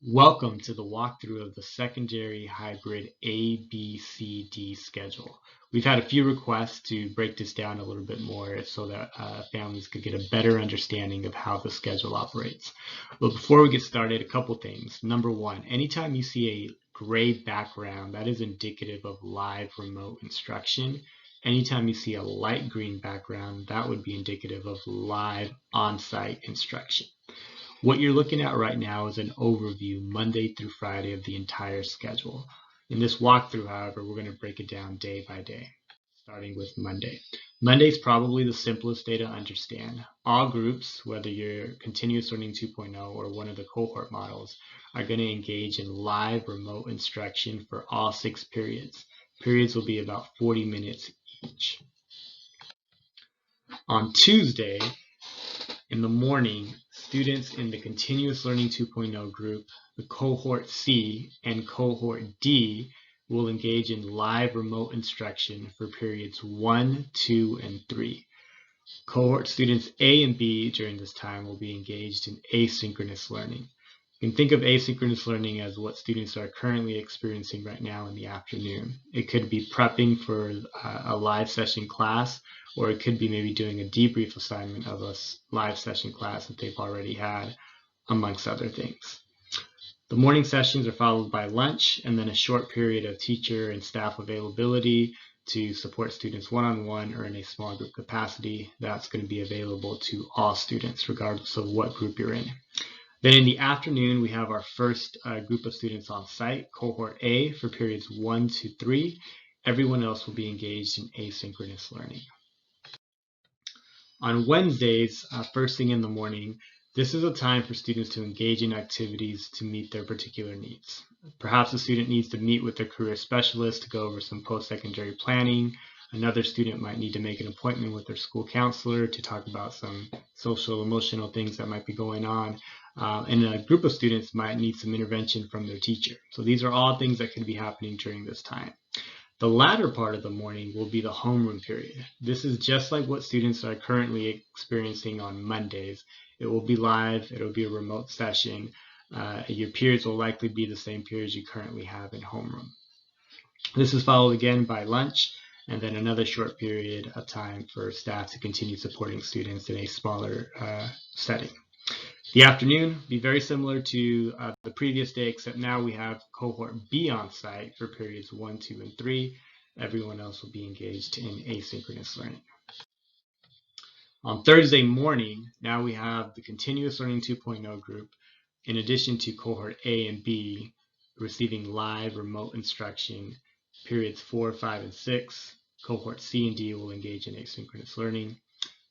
Welcome to the walkthrough of the secondary hybrid ABCD schedule. We've had a few requests to break this down a little bit more so that families could get a better understanding of how the schedule operates. But before we get started, a couple things. Number one, anytime you see a gray background, that is indicative of live remote instruction. Anytime you see a light green background, that would be indicative of live on-site instruction. What you're looking at right now is an overview Monday through Friday of the entire schedule. In this walkthrough, however, we're going to break it down day by day, starting with Monday. Monday is probably the simplest day to understand. All groups, whether you're Continuous Learning 2.0 or one of the cohort models, are going to engage in live remote instruction for all 6 periods. Periods will be about 40 minutes each. On Tuesday, in the morning, students in the Continuous Learning 2.0 group, the Cohort C and Cohort D will engage in live remote instruction for periods 1, 2, and 3. Cohort students A and B during this time will be engaged in asynchronous learning. You can think of asynchronous learning as what students are currently experiencing right now in the afternoon. It could be prepping for a live session class, or it could be maybe doing a debrief assignment of a live session class that they've already had, amongst other things. The morning sessions are followed by lunch and then a short period of teacher and staff availability to support students one-on-one or in a small group capacity. That's going to be available to all students regardless of what group you're in. Then in the afternoon, we have our first group of students on site, Cohort A, for periods 1 to 3. Everyone else will be engaged in asynchronous learning. On Wednesdays, first thing in the morning, this is a time for students to engage in activities to meet their particular needs. Perhaps a student needs to meet with their career specialist to go over some post-secondary planning. Another student might need to make an appointment with their school counselor to talk about some social, emotional things that might be going on. And a group of students might need some intervention from their teacher. So these are all things that could be happening during this time. The latter part of the morning will be the homeroom period. This is just like what students are currently experiencing on Mondays. It will be live, it will be a remote session. Your periods will likely be the same periods you currently have in homeroom. This is followed again by lunch and then another short period of time for staff to continue supporting students in a smaller setting. The afternoon will be very similar to the previous day, except now we have Cohort B on site for periods 1, 2, and 3. Everyone else will be engaged in asynchronous learning. On Thursday morning, now we have the Continuous Learning 2.0 group, in addition to Cohort A and B, receiving live remote instruction. Periods 4, 5, and 6. Cohort C and D will engage in asynchronous learning.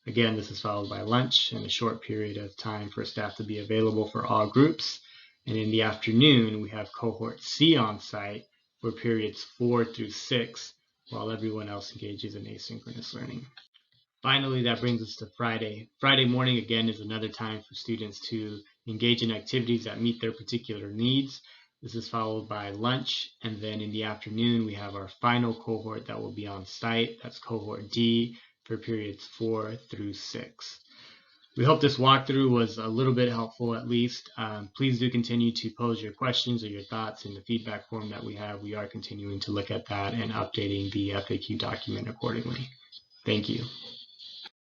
Again, this is followed by lunch and a short period of time for staff to be available for all groups. And in the afternoon, we have Cohort C on site for periods 4 through 6, while everyone else engages in asynchronous learning. Finally, that brings us to Friday. Friday morning, again, is another time for students to engage in activities that meet their particular needs. This is followed by lunch, and then in the afternoon, we have our final cohort that will be on site. That's Cohort D for periods 4 through 6. We hope this walkthrough was a little bit helpful at least. Please do continue to pose your questions or your thoughts in the feedback form that we have. We are continuing to look at that and updating the FAQ document accordingly. Thank you.